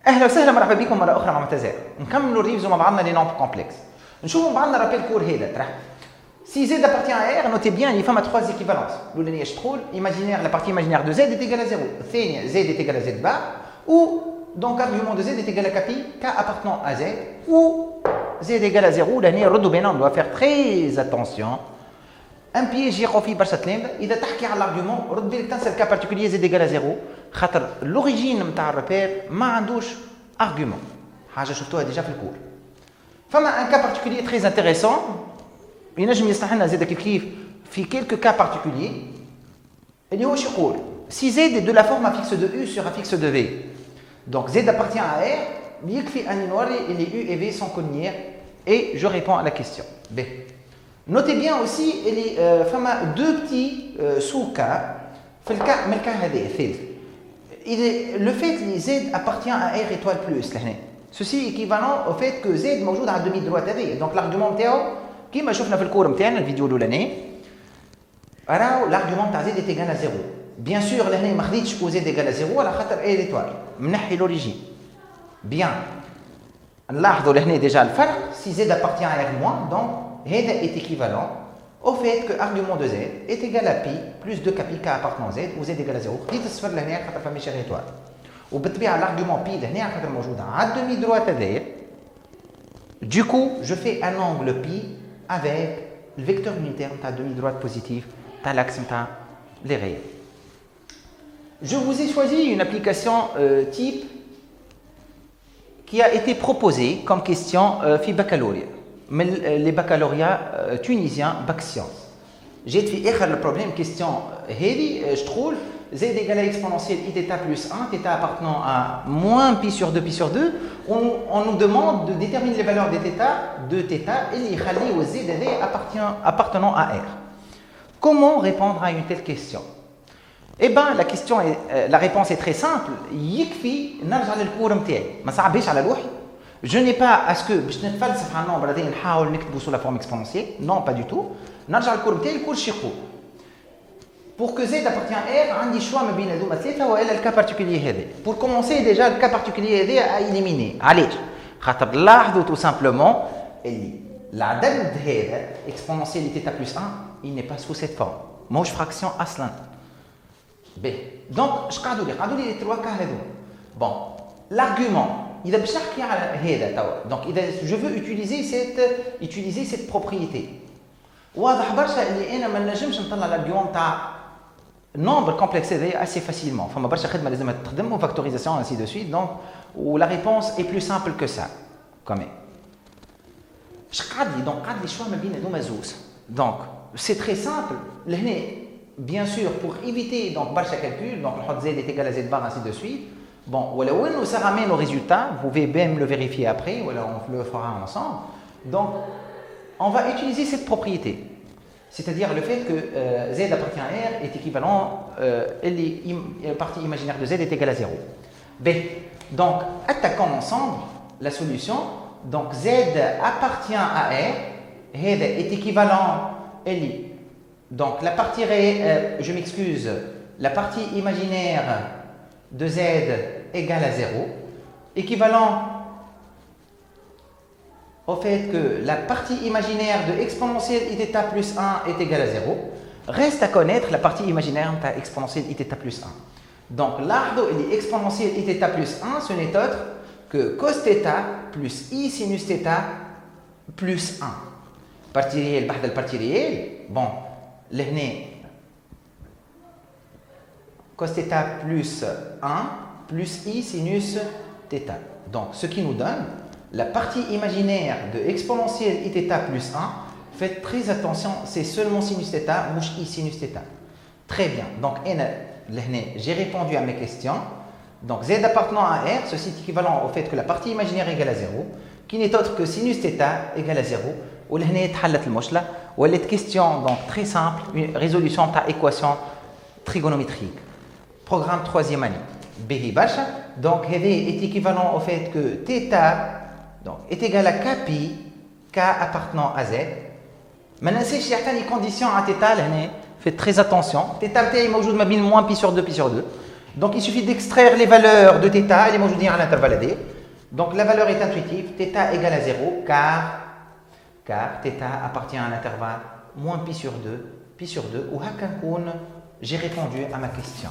اهلا وسهلا مرحبا بكم مره اخرى مع معتزال. نكملوا الريفزو مع بعضنا لي نومبر كومبلكس. نشوفوا مع بعضنا رابيل كور هذا ترى si z appartient à r notez bien il y a trois équivalences. الاولانيه تقول imaginaire la partie imaginaire de z est égale à 0. الثانيه z est égale à z bar ou donc argument de z est égal à k appartenant à z ou z est égal à 0. لهنا نردوا بيننا on doit faire très attention. Un piège يقع فيه برشا تلامذه اذا تحكي على الارغيومون رد بالك تنسى الكا بارتيكولير z égal à 0 خاطر لوريجين نتاع الريبير ما عندوش ارغيومون. حاجه شفتوها ديجا في الكور. فما ان كا بارتيكولير تري انتريسون ينجم يصلح لنا زاد كيف في quelques cas particuliers اللي هو شو يقول si z est de la forme affixe de u sur affixe de v donc z appartient à r يكفي ان نوري اللي u et v sont collinéaires et je réponds à la question. B. Notez bien aussi اللي فما deux petits sous-cas في الكا من الكا هذا الثالث. Le fait que z appartient à r étoile plus لهنا ceci équivalent au fait que z موجود على الدومي droite هذه donc l'argument نتاعو كيما شفنا في الكور نتاعنا الفيديو الاولاني راهو l'argument تاع z est égal à 0. bien sûr لهنا ما خديتش كو z égal à 0 على خاطر a l'étoile منحي لوريجين. bien نلاحظوا لهنا ديجا الفرق si z appartient à r moins donc هذا est équivalent au fait que argument de z est égal à pi plus 2 k appartenant z ou z égal à 0. خديت الصفر لهنا خاطر فماش étoile وبالطبيعه l'argument pi لهنا خاطر موجود على الدومي droite هذايا. du coup je fais un angle pi avec le vecteur unitaire de demi-droite positive de l'axe de les rayons. Je vous ai choisi une application type qui a été proposée comme question في baccalauréat. Mais les baccalauréats tunisiens bac sciences. J'ai fait le problème question je trouve z égale à exponentielle i θ plus 1, θ appartenant à moins pi sur 2 pi sur 2, on nous demande de déterminer les valeurs de θ et les khali ou z appartenant à r. Comment répondre à une telle question? Eh bien, la réponse est très simple. يكفي نرجع للكور نتاعي. ما صعبش على روحي. Je n'ai pas à ce que باش نتفلسف على النومبر هذا نحاول نكتبوا sous la forme exponentielle. Non, pas du tout. نرجع للكور نتاعي الكور شي يقول. Pour que z appartient à r, عندي choix ما بين هذوما ثلاثة وإلا الكا particulier هذا. Pour commencer déjà le cas particulier هذا à éliminer. علاش؟ خاطر لاحظوا tout simplement اللي العدد هذا exponentielle θ plus 1 il n'est pas sous cette forme. ماهوش fraction أصلاً. B. Donc اش قعدوا لي les trois cas هذوما. Bon, l'argument إذا باش نحكي على هذا توا. Donc إذا je veux utiliser cette propriété. واضح برشا اللي أنا ما نجمش نطلع l'argument تاع nombre complexe assez facilement. فما برشا خدمه لازم تخدم factorisation ainsi de suite donc où la réponse est plus simple que ça quand même. اش قعد لي شويه ما بين هذوما زوز. Donc c'est très simple لهنا bien sûr pour éviter donc برشا calcul donc نحط z est égal à z bar ainsi de suite. Bon ولو انه ça ramène au résultat vous pouvez même le vérifier après ou alors on le fera ensemble. Donc on va utiliser cette propriété. C'est-à-dire le fait que z appartient à r est équivalent la partie imaginaire de z est égale à 0. B. Donc, attaquons ensemble la solution. Donc, z appartient à r. est équivalent donc la partie je m'excuse, la partie imaginaire de z égale à 0. Équivalent au fait que la partie imaginaire de exponentielle iθ plus 1 est égale à 0, reste à connaître la partie imaginaire de exponentielle iθ plus 1. Donc, l'ardo et exponentielle iθ plus 1, ce n'est autre que cos θ plus i sinus θ plus 1. Partie réelle, بعد البارتي réelle, bon, لهنا cos θ plus 1 plus i sinus θ. Donc, ce qui nous donne la partie imaginaire de exponentielle iθ plus 1, faites très attention, c'est seulement sinus θ, mouche i sinus θ. Très bien. Donc, j'ai répondu à mes questions. Donc, z appartenant à r, ceci est équivalent au fait que la partie imaginaire égale à 0, qui n'est autre que sinus θ égale à 0. Ou là, تحلت المشكلة. Ou cette question, donc très simple, une résolution de équation trigonométrique. Programme 3e année. B bacha. Donc, est équivalent au fait que θ donc, est égal à k pi, k appartenant à z. Maintenant, si je cherche condition à θ, faites très attention. θ est موجود ما بين moins pi sur 2 pi sur 2. Donc il suffit d'extraire les valeurs de θ, les موجودين à l'intervalle AD. Donc la valeur est intuitive, θ égale à 0 car θ appartient à l'intervalle moins pi sur 2 ou j'ai répondu à ma question.